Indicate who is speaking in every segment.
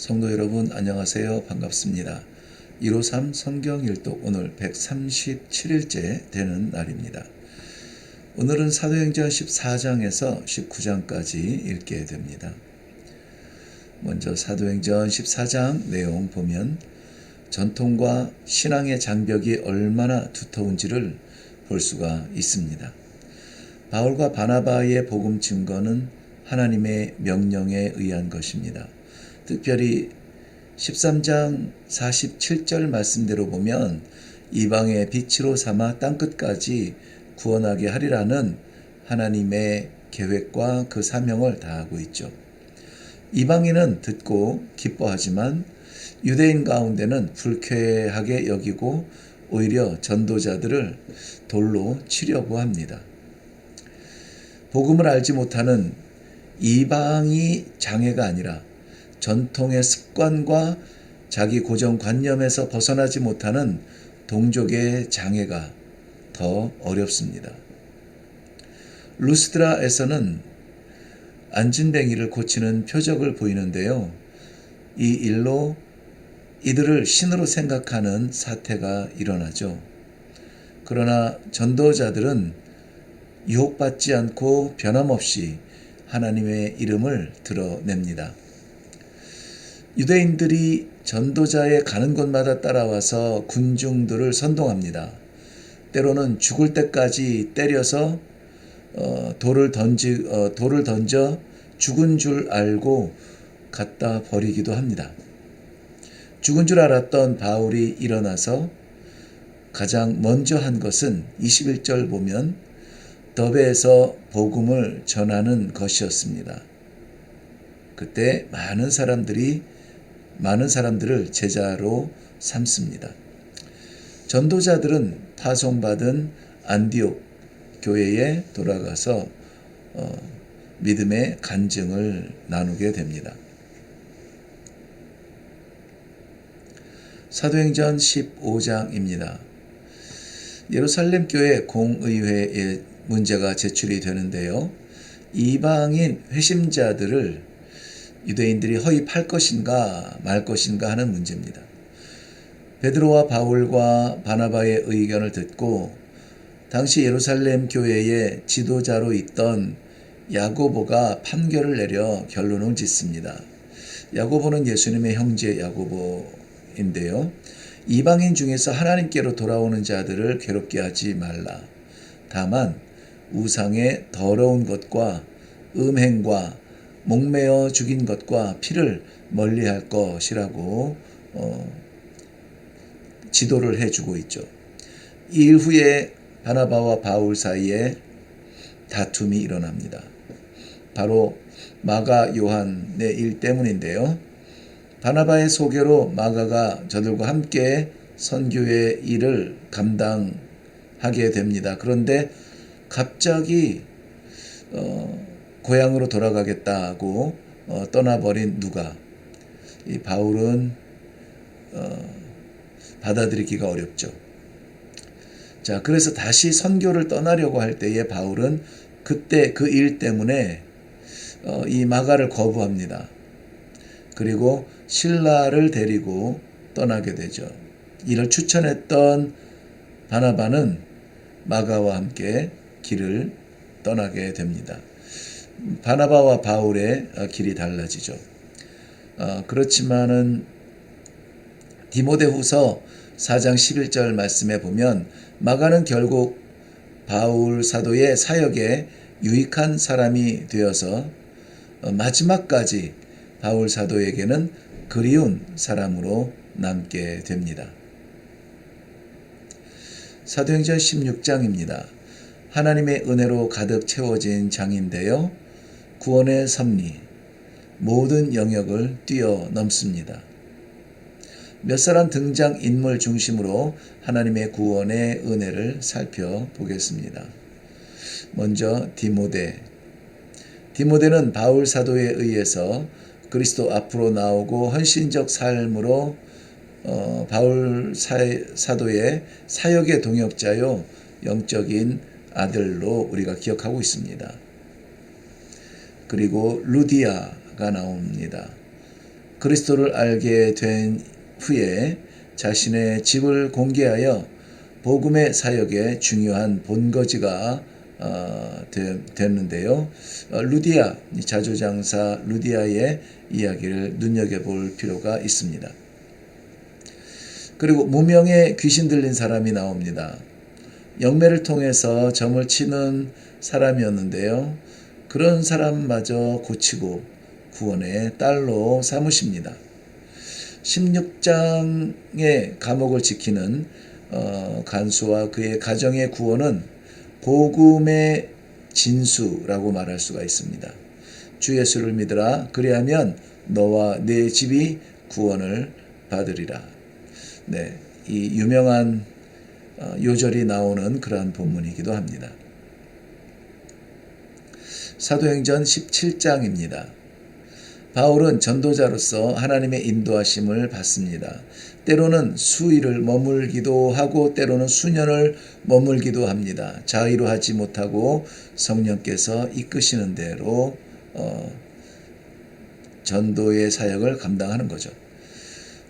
Speaker 1: 성도 여러분 안녕하세요. 반갑습니다. 153 성경 일독 오늘 137일째 되는 날입니다. 오늘은 사도행전 14장에서 19장까지 읽게 됩니다. 먼저 사도행전 14장 내용 보면 전통과 신앙의 장벽이 얼마나 두터운지를 볼 수가 있습니다. 바울과 바나바의 복음 증거는 하나님의 명령에 의한 것입니다. 특별히 13장 47절 말씀대로 보면 이방의 빛으로 삼아 땅끝까지 구원하게 하리라는 하나님의 계획과 그 사명을 다하고 있죠. 이방인은 듣고 기뻐하지만 유대인 가운데는 불쾌하게 여기고 오히려 전도자들을 돌로 치려고 합니다. 복음을 알지 못하는 이방이 장애가 아니라 전통의 습관과 자기 고정관념에서 벗어나지 못하는 동족의 장애가 더 어렵습니다. 루스드라에서는 안진뱅이를 고치는 표적을 보이는데요. 이 일로 이들을 신으로 생각하는 사태가 일어나죠. 그러나 전도자들은 유혹받지 않고 변함없이 하나님의 이름을 드러냅니다. 유대인들이 전도자의 가는 곳마다 따라와서 군중들을 선동합니다. 때로는 죽을 때까지 때려서 돌을 던져 죽은 줄 알고 갖다 버리기도 합니다. 죽은 줄 알았던 바울이 일어나서 가장 먼저 한 것은 21절 보면 더베에서 복음을 전하는 것이었습니다. 그때 많은 사람들을 제자로 삼습니다. 전도자들은 파송받은 안디옥 교회에 돌아가서 믿음의 간증을 나누게 됩니다. 사도행전 15장입니다. 예루살렘 교회 공의회에 문제가 제출이 되는데요. 이방인 회심자들을 유대인들이 허입할 것인가 말 것인가 하는 문제입니다. 베드로와 바울과 바나바의 의견을 듣고 당시 예루살렘 교회의 지도자로 있던 야고보가 판결을 내려 결론을 짓습니다. 야고보는 예수님의 형제 야고보인데요. 이방인 중에서 하나님께로 돌아오는 자들을 괴롭게 하지 말라. 다만 우상의 더러운 것과 음행과 목매어 죽인 것과 피를 멀리할 것이라고 지도를 해주고 있죠. 이 일 후에 바나바와 바울 사이에 다툼이 일어납니다. 바로 마가 요한의 일 때문인데요. 바나바의 소개로 마가가 저들과 함께 선교의 일을 감당하게 됩니다. 그런데 갑자기 고향으로 돌아가겠다고 떠나버린 누가, 이 바울은 받아들이기가 어렵죠. 자, 그래서 다시 선교를 떠나려고 할 때에 바울은 그때 그 일 때문에 이 마가를 거부합니다. 그리고 실라를 데리고 떠나게 되죠. 이를 추천했던 바나바는 마가와 함께 길을 떠나게 됩니다. 바나바와 바울의 길이 달라지죠. 그렇지만은 디모데후서 4장 11절 말씀에 보면 마가는 결국 바울 사도의 사역에 유익한 사람이 되어서 마지막까지 바울 사도에게는 그리운 사람으로 남게 됩니다. 사도행전 16장입니다. 하나님의 은혜로 가득 채워진 장인데요. 구원의 섭리, 모든 영역을 뛰어넘습니다. 몇 사람 등장인물 중심으로 하나님의 구원의 은혜를 살펴보겠습니다. 먼저 디모데는 바울 사도에 의해서 그리스도 앞으로 나오고 헌신적 삶으로 바울 사도의 사역의 동역자요 영적인 아들로 우리가 기억하고 있습니다. 그리고 루디아가 나옵니다. 그리스도를 알게 된 후에 자신의 집을 공개하여 복음의 사역에 중요한 본거지가 됐는데요. 루디아, 자조장사 루디아의 이야기를 눈여겨볼 필요가 있습니다. 그리고 무명의 귀신 들린 사람이 나옵니다. 영매를 통해서 점을 치는 사람이었는데요. 그런 사람마저 고치고 구원의 딸로 삼으십니다. 16장의 감옥을 지키는 간수와 그의 가정의 구원은 복음의 진수라고 말할 수가 있습니다. 주 예수를 믿으라. 그리하면 너와 네 집이 구원을 받으리라. 네, 이 유명한 요절이 나오는 그러한 본문이기도 합니다. 사도행전 17장입니다. 바울은 전도자로서 하나님의 인도하심을 받습니다. 때로는 수일을 머물기도 하고 때로는 수년을 머물기도 합니다. 자의로 하지 못하고 성령께서 이끄시는 대로 전도의 사역을 감당하는 거죠.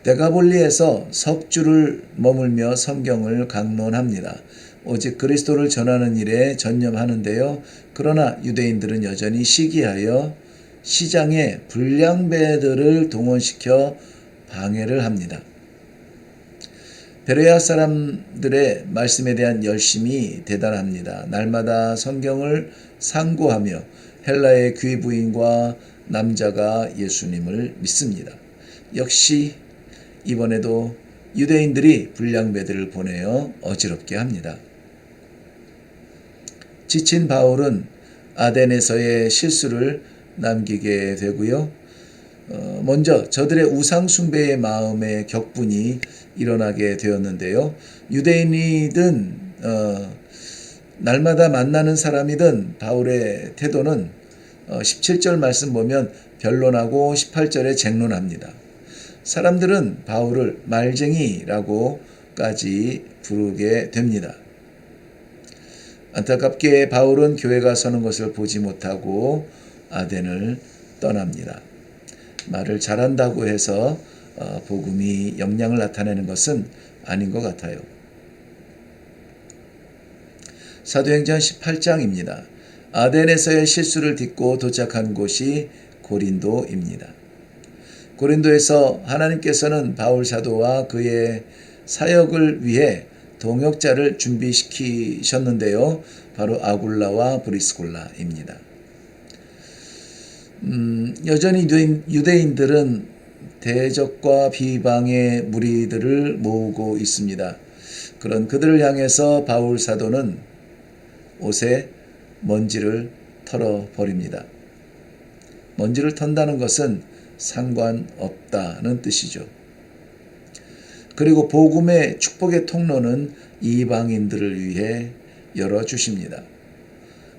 Speaker 1: 데가볼리에서 석주를 머물며 성경을 강론합니다. 오직 그리스도를 전하는 일에 전념하는데요. 그러나 유대인들은 여전히 시기하여 시장에 불량배들을 동원시켜 방해를 합니다. 베레아 사람들의 말씀에 대한 열심이 대단합니다. 날마다 성경을 상고하며 헬라의 귀부인과 남자가 예수님을 믿습니다. 역시 이번에도 유대인들이 불량배들을 보내어 어지럽게 합니다. 지친 바울은 아덴에서의 실수를 남기게 되고요. 먼저 저들의 우상 숭배의 마음의 격분이 일어나게 되었는데요. 유대인이든 날마다 만나는 사람이든 바울의 태도는 17절 말씀 보면 변론하고 18절에 쟁론합니다. 사람들은 바울을 말쟁이라고까지 부르게 됩니다. 안타깝게 바울은 교회가 서는 것을 보지 못하고 아덴을 떠납니다. 말을 잘한다고 해서 복음이 영향을 나타내는 것은 아닌 것 같아요. 사도행전 18장입니다. 아덴에서의 실수를 딛고 도착한 곳이 고린도입니다. 고린도에서 하나님께서는 바울 사도와 그의 사역을 위해 동역자를 준비시키셨는데요. 바로 아굴라와 브리스골라입니다. 여전히 유대인들은 대적과 비방의 무리들을 모으고 있습니다. 그런 그들을 향해서 바울 사도는 옷에 먼지를 털어버립니다. 먼지를 턴다는 것은 상관없다는 뜻이죠. 그리고 복음의 축복의 통로는 이방인들을 위해 열어주십니다.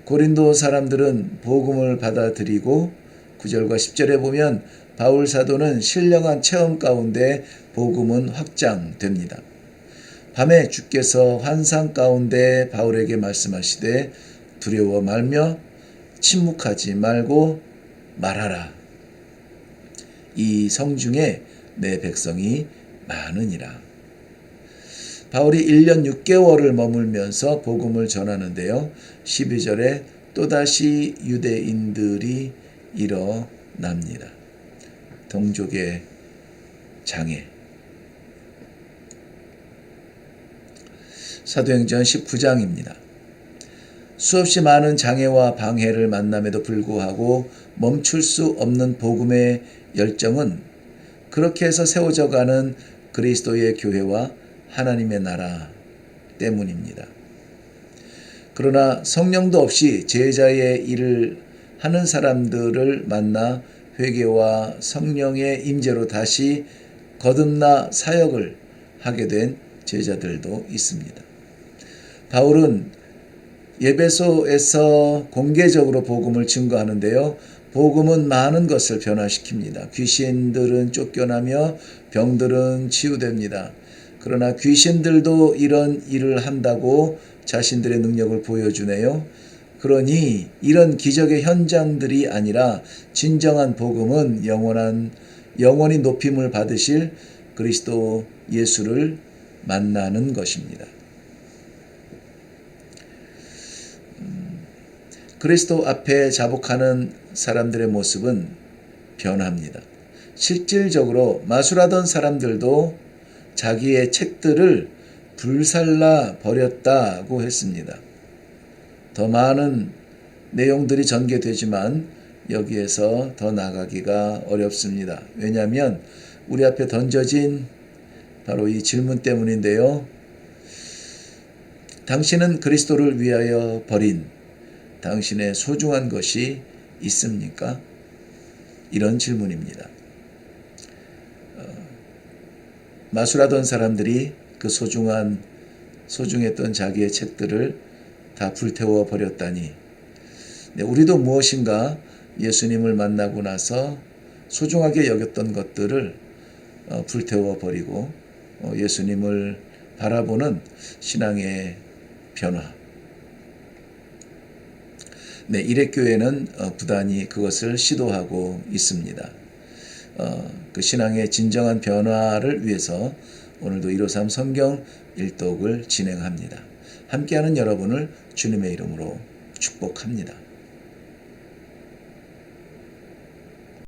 Speaker 1: 고린도 사람들은 복음을 받아들이고 9절과 10절에 보면 바울 사도는 신령한 체험 가운데 복음은 확장됩니다. 밤에 주께서 환상 가운데 바울에게 말씀하시되 두려워 말며 침묵하지 말고 말하라. 이 성중에 내 백성이 많으니라. 바울이 1년 6개월을 머물면서 복음을 전하는데요. 12절에 또다시 유대인들이 일어납니다. 동족의 장애. 사도행전 19장입니다. 수없이 많은 장애와 방해를 만남에도 불구하고 멈출 수 없는 복음의 열정은 그렇게 해서 세워져가는 그리스도의 교회와 하나님의 나라 때문입니다. 그러나 성령도 없이 제자의 일을 하는 사람들을 만나 회개와 성령의 임재로 다시 거듭나 사역을 하게 된 제자들도 있습니다. 바울은 예배소에서 공개적으로 복음을 증거하는데요. 복음은 많은 것을 변화시킵니다. 귀신들은 쫓겨나며 병들은 치유됩니다. 그러나 귀신들도 이런 일을 한다고 자신들의 능력을 보여주네요. 그러니 이런 기적의 현장들이 아니라 진정한 복음은 영원한 영원히 높임을 받으실 그리스도 예수를 만나는 것입니다. 그리스도 앞에 자복하는 사람들의 모습은 변합니다. 실질적으로 마술하던 사람들도 자기의 책들을 불살라 버렸다고 했습니다. 더 많은 내용들이 전개되지만 여기에서 더 나가기가 어렵습니다. 왜냐하면 우리 앞에 던져진 바로 이 질문 때문인데요. 당신은 그리스도를 위하여 버린 당신의 소중한 것이 있습니까? 이런 질문입니다. 마술하던 사람들이 그 소중했던 자기의 책들을 다 불태워 버렸다니, 우리도 무엇인가 예수님을 만나고 나서 소중하게 여겼던 것들을 불태워 버리고 예수님을 바라보는 신앙의 변화. 일회교회는 부단히 그것을 시도하고 있습니다. 그 신앙의 진정한 변화를 위해서 오늘도 153 성경 일독을 진행합니다. 함께하는 여러분을 주님의 이름으로 축복합니다.